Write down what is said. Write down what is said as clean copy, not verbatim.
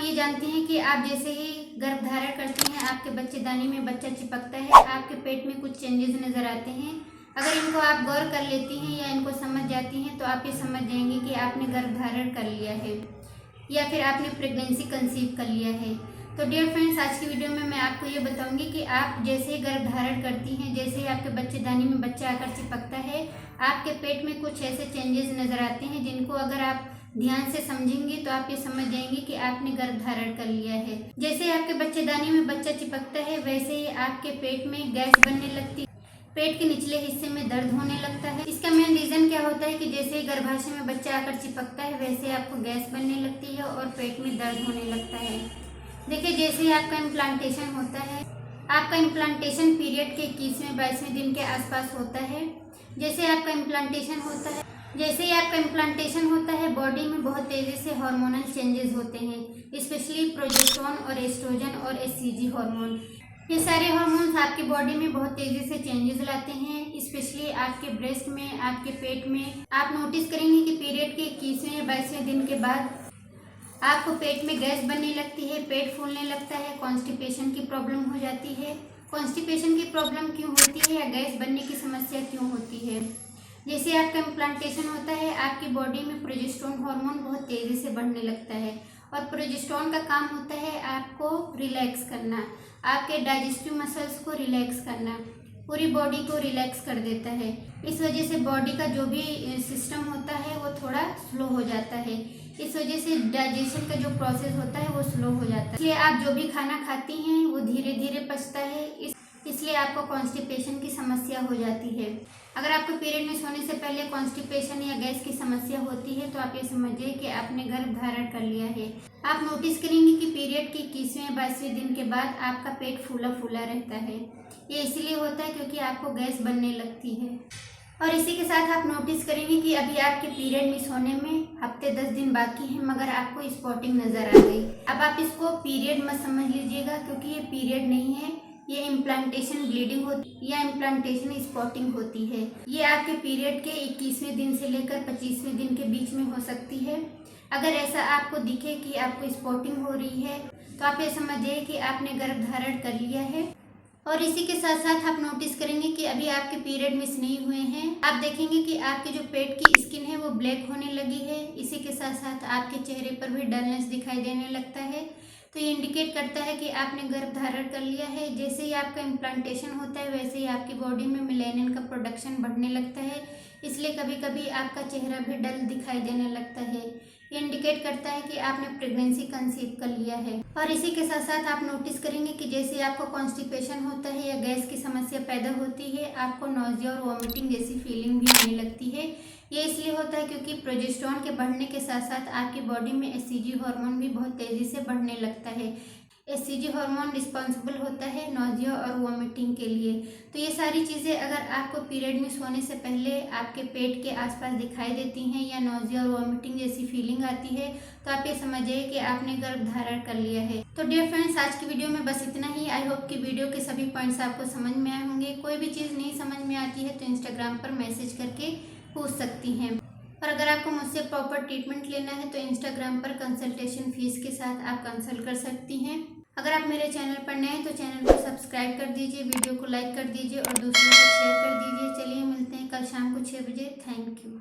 ये जानते हैं कि आप जैसे ही गर्भ धारण करती हैं आपके बच्चेदानी में बच्चा चिपकता है, आपके पेट में कुछ चेंजेस नज़र आते हैं। अगर इनको आप गौर कर लेती हैं या इनको समझ जाती हैं तो आप ये समझ जाएंगे कि आपने गर्भ धारण कर लिया है या फिर आपने प्रेगनेंसी कंसीव कर लिया है। तो डियर फ्रेंड्स, आज की वीडियो में मैं आपको ये बताऊंगी कि आप जैसे ही गर्भ धारण करती हैं, जैसे ही आपके बच्चेदानी में बच्चा आकर चिपकता है, आपके पेट में कुछ ऐसे चेंजेस नज़र आते हैं जिनको अगर आप ध्यान से समझेंगे तो आप ये समझ जाएंगे कि आपने गर्भ धारण कर लिया है। जैसे आपके बच्चेदानी में बच्चा चिपकता है वैसे ही आपके पेट में गैस बनने लगती है, पेट के निचले हिस्से में दर्द होने लगता है। इसका मेन रीजन क्या होता है कि जैसे ही गर्भाशय में बच्चा आकर चिपकता है वैसे आपको गैस बनने लगती है और पेट में दर्द होने लगता है। देखिए, जैसे ही आपका इम्प्लांटेशन होता है, आपका इम्प्लांटेशन पीरियड के 21वें-22वें दिन के आसपास होता है। जैसे आपका इम्प्लांटेशन होता है बॉडी में बहुत तेज़ी से हार्मोनल चेंजेस होते हैं, स्पेशली प्रोजेस्टेरोन और एस्ट्रोजन और एचसीजी हार्मोन। ये सारे हार्मोन्स आपकी बॉडी में बहुत तेज़ी से चेंजेस लाते हैं, स्पेशली आपके ब्रेस्ट में, आपके पेट में। आप नोटिस करेंगे कि पीरियड के 21वें या 22वें दिन के बाद आपको पेट में गैस बनने लगती है, पेट फूलने लगता है, कॉन्स्टिपेशन की प्रॉब्लम हो जाती है। कॉन्स्टिपेशन की प्रॉब्लम क्यों होती है या गैस बनने की समस्या क्यों होती है? जैसे आपका इम्प्लांटेशन होता है आपकी बॉडी में प्रोजेस्टेरोन हार्मोन बहुत तेज़ी से बढ़ने लगता है और प्रोजेस्टेरोन का काम होता है आपको रिलैक्स करना, आपके डाइजेस्टिव मसल्स को रिलैक्स करना, पूरी बॉडी को रिलैक्स कर देता है। इस वजह से बॉडी का जो भी सिस्टम होता है वो थोड़ा स्लो हो जाता है। इस वजह से डाइजेशन का जो प्रोसेस होता है वो स्लो हो जाता है। इसलिए आप जो भी खाना खाती हैं वो धीरे धीरे पचता है, इसलिए आपको कॉन्स्टिपेशन की समस्या हो जाती है। अगर आपको पीरियड में सोने से पहले कॉन्स्टिपेशन या गैस की समस्या होती है तो आप ये समझिए कि आपने गर्भ धारण कर लिया है। आप नोटिस करेंगे कि पीरियड के 21वें-22वें दिन के बाद आपका पेट फूला फूला रहता है। ये इसलिए होता है क्योंकि आपको गैस बनने लगती है। और इसी के साथ आप नोटिस करेंगे कि अभी आपके पीरियड मिस होने में हफ्ते 10 दिन बाकी हैं मगर आपको स्पॉटिंग नज़र आ गई। अब आप इसको पीरियड मत समझ लीजिएगा क्योंकि ये पीरियड नहीं है, ये इम्प्लांटेशन ब्लीडिंग होती या इम्प्लांटेशन स्पॉटिंग होती है। ये आपके पीरियड के 21वें दिन से लेकर 25वें दिन के बीच में हो सकती है। अगर ऐसा आपको दिखे कि आपको स्पॉटिंग हो रही है तो आप ये समझिए कि आपने गर्भ धारण कर लिया है। और इसी के साथ साथ आप नोटिस करेंगे कि अभी आपके पीरियड मिस नहीं हुए हैं। आप देखेंगे कि आपके जो पेट की स्किन है वो ब्लैक होने लगी है। इसी के साथ साथ आपके चेहरे पर भी डलनेस दिखाई देने लगता है। तो ये इंडिकेट करता है कि आपने गर्भ धारण कर लिया है। जैसे ही आपका इम्प्लांटेशन होता है वैसे ही आपकी बॉडी में मेलानिन का प्रोडक्शन बढ़ने लगता है, इसलिए कभी कभी आपका चेहरा भी डल दिखाई देने लगता है। ये इंडिकेट करता है कि आपने प्रेगनेंसी कंसीव कर लिया है। और इसी के साथ साथ आप नोटिस करेंगे कि जैसे आपको कॉन्स्टिपेशन होता है या गैस की समस्या पैदा होती है, आपको नॉजिया और वॉमिटिंग जैसी फीलिंग भी आने लगती है। ये इसलिए होता है क्योंकि प्रोजेस्टेरोन के बढ़ने के साथ साथ आपकी बॉडी में एचसीजी हार्मोन भी बहुत तेज़ी से बढ़ने लगता है। एचसीजी हार्मोन रिस्पॉन्सिबल होता है नॉजिया और वॉमिटिंग के लिए। तो ये सारी चीज़ें अगर आपको पीरियड मिस होने से पहले आपके पेट के आसपास दिखाई देती हैं या नॉजिया और वॉमिटिंग जैसी फीलिंग आती है तो आप ये समझिए कि आपने गर्भ धारण कर लिया है। तो डियर फ्रेंड्स, आज की वीडियो में बस इतना ही। आई होप कि वीडियो के सभी पॉइंट्स आपको समझ में आए होंगे। कोई भी चीज़ नहीं समझ में आती है तो इंस्टाग्राम पर मैसेज करके पूछ सकती हैं। और अगर आपको मुझसे प्रॉपर ट्रीटमेंट लेना है तो इंस्टाग्राम पर कंसल्टेशन फीस के साथ आप कंसल्ट कर सकती हैं। अगर आप मेरे चैनल पर नए हैं तो चैनल को सब्सक्राइब कर दीजिए, वीडियो को लाइक कर दीजिए और दूसरों को शेयर कर दीजिए। चलिए मिलते हैं कल शाम को 6 बजे। Thank you.